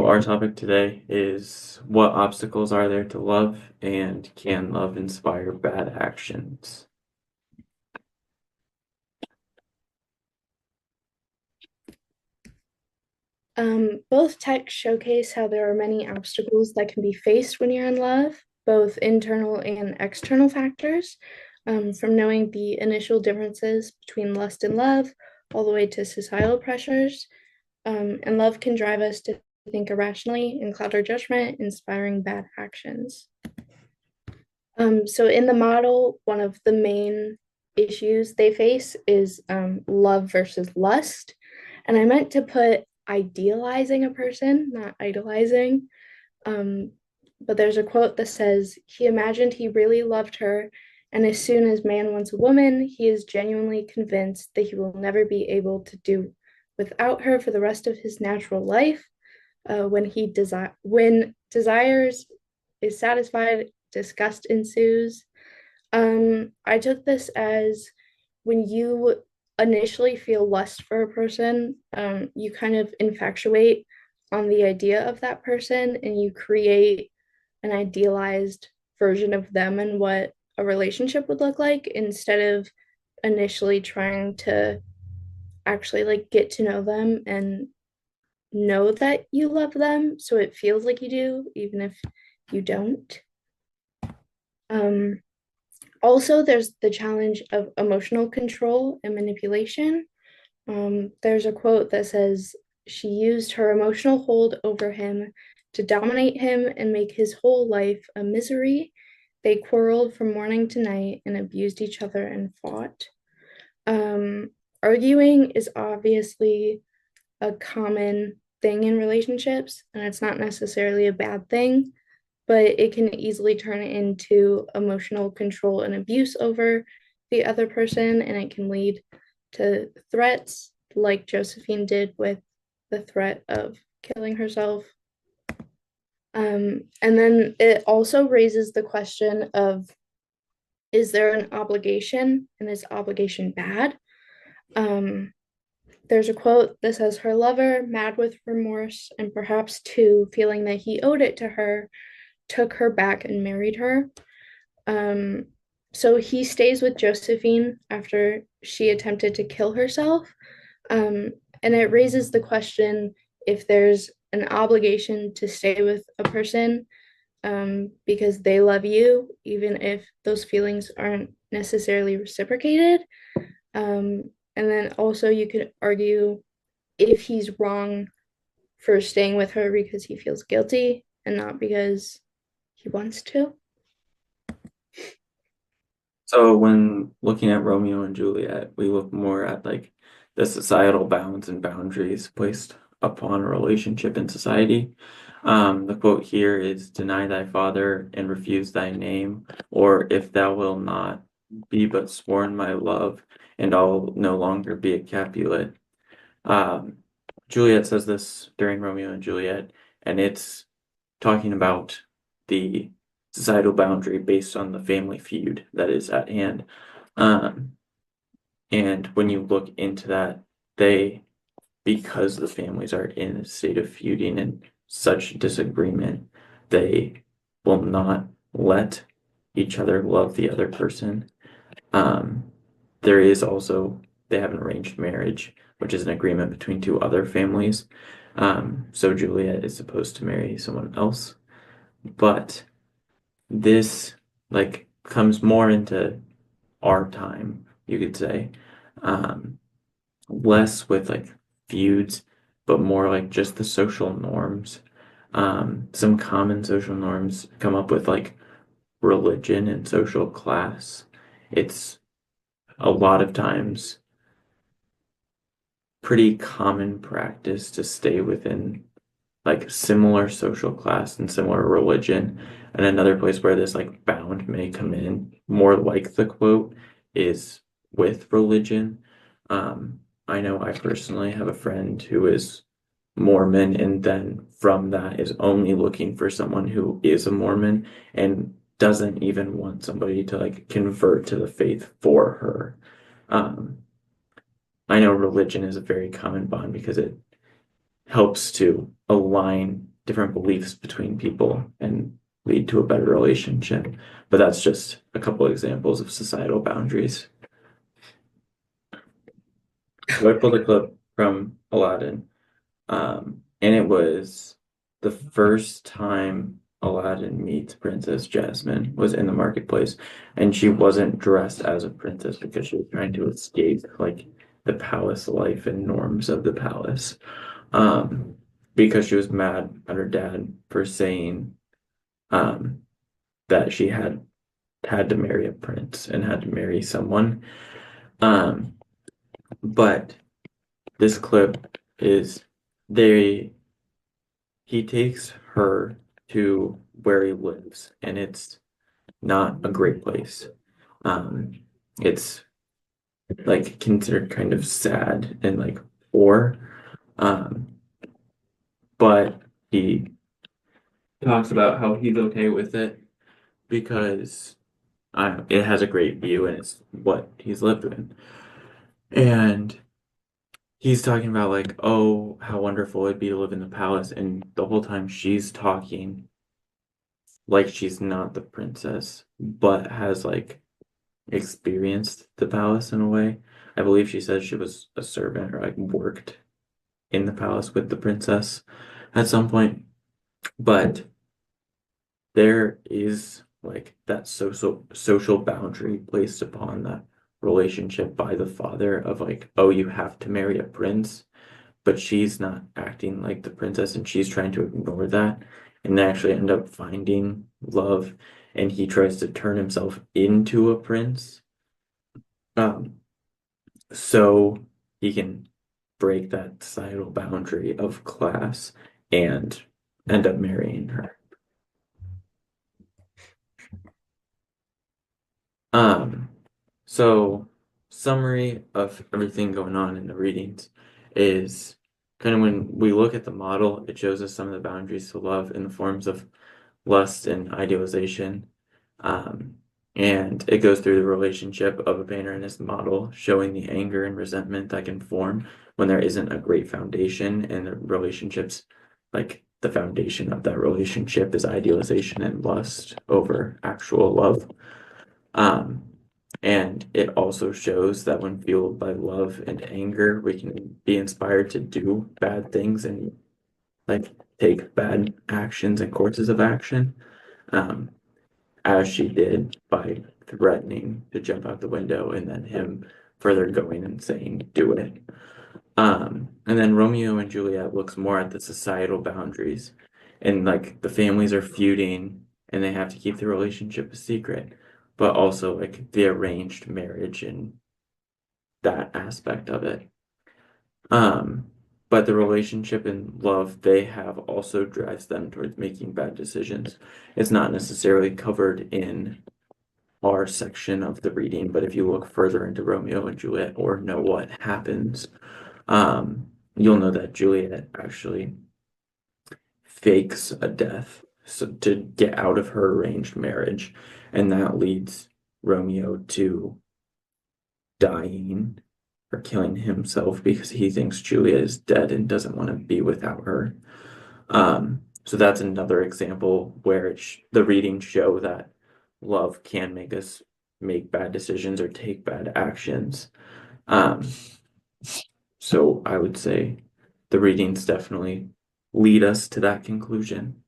So our topic today is what obstacles are there to love and can love inspire bad actions? Both texts showcase how there are many obstacles that can be faced when you're in love, both internal and external factors, from knowing the initial differences between lust and love, all the way to societal pressures. And love can drive us to think irrationally and cloud our judgment, inspiring bad actions. So in the model, one of the main issues they face is love versus lust. And I meant to put idealizing a person, not idolizing. Um, but there's a quote that says, he imagined he really loved her, and as soon as man wants a woman, he is genuinely convinced that he will never be able to do without her for the rest of his natural life. When desires is satisfied, disgust ensues. I took this as when you initially feel lust for a person, you kind of infatuate on the idea of that person and you create an idealized version of them and what a relationship would look like instead of initially trying to actually like get to know them and know that you love them so it feels like you do even if you don't. um Also, there's the challenge of emotional control and manipulation. There's a quote that says, she used her emotional hold over him to dominate him and make his whole life a misery. They quarreled from morning to night and abused each other and fought. Um, Arguing is obviously a common thing in relationships, and it's not necessarily a bad thing, but it can easily turn into emotional control and abuse over the other person, and it can lead to threats like Josephine did with the threat of killing herself. And then it also raises the question of, is there an obligation and is obligation bad? Um, there's a quote that says, her lover, mad with remorse and perhaps too feeling that he owed it to her, took her back and married her. Um, so he stays with Josephine after she attempted to kill herself. Um, and it raises the question if there's an obligation to stay with a person because they love you, even if those feelings aren't necessarily reciprocated. And then also, you could argue if he's wrong for staying with her because he feels guilty and not because he wants to. So when looking at Romeo and Juliet, we look more at like the societal bounds and boundaries placed upon a relationship in society. The quote here is deny thy father and refuse thy name, or if thou wilt not be but sworn my love, and I'll no longer be a Capulet. Um, Juliet says this during Romeo and Juliet, and it's talking about the societal boundary based on the family feud that is at hand. Um, and when you look into that, they, because the families are in a state of feuding and such disagreement, they will not let each other love the other person. Um, there is also, they have an arranged marriage, which is an agreement between two other families. So Juliet is supposed to marry someone else, but this like comes more into our time, you could say. Um, Less with like feuds, but more like just the social norms. Some common social norms come up with like religion and social class. It's a lot of times pretty common practice to stay within like similar social class and similar religion. And another place where this like bound may come in, more like the quote, is with religion. I know I personally have a friend who is Mormon, and then from that is only looking for someone who is a Mormon and doesn't even want somebody to like convert to the faith for her. Um, I know religion is a very common bond because it helps to align different beliefs between people and lead to a better relationship. But that's just a couple examples of societal boundaries. So I pulled a clip from Aladdin, and it was the first time Aladdin meets Princess Jasmine was in the marketplace, and she wasn't dressed as a princess because she was trying to escape like the palace life and norms of the palace. Um, because she was mad at her dad for saying um that she had to marry a prince and had to marry someone. Um, but this clip is they he takes her to where he lives, and it's not a great place. Um, it's like considered kind of sad and like poor. Um, but he talks about how he's okay with it because it has a great view and it's what he's lived in. And he's talking about like, oh, how wonderful it'd be to live in the palace, and the whole time she's talking like she's not the princess, but has like experienced the palace in a way. I believe she says she was a servant or like worked in the palace with the princess at some point. But there is like that social boundary placed upon that relationship by the father of like, oh, you have to marry a prince, but she's not acting like the princess and she's trying to ignore that, and they actually end up finding love, and he tries to turn himself into a prince um so he can break that societal boundary of class and end up marrying her. um so summary of everything going on in the readings is kind of when we look at the model, it shows us some of the boundaries to love in the forms of lust and idealization. Um, and it goes through the relationship of a painter in his model, showing the anger and resentment that can form when there isn't a great foundation and the relationships, like the foundation of that relationship is idealization and lust over actual love. Um, and it also shows that when fueled by love and anger, we can be inspired to do bad things and like take bad actions and courses of action. Um, as she did by threatening to jump out the window and then him further going and saying, do it. And then Romeo and Juliet looks more at the societal boundaries and like the families are feuding and they have to keep the relationship a secret, but also like the arranged marriage and that aspect of it. Um, but the relationship and love they have also drives them towards making bad decisions. It's not necessarily covered in our section of the reading, but if you look further into Romeo and Juliet or know what happens, you'll know that Juliet actually fakes a death so to get out of her arranged marriage, and that leads Romeo to dying or killing himself because he thinks Juliet is dead and doesn't want to be without her. So that's another example where the readings show that love can make us make bad decisions or take bad actions. Um, so I would say the readings definitely lead us to that conclusion.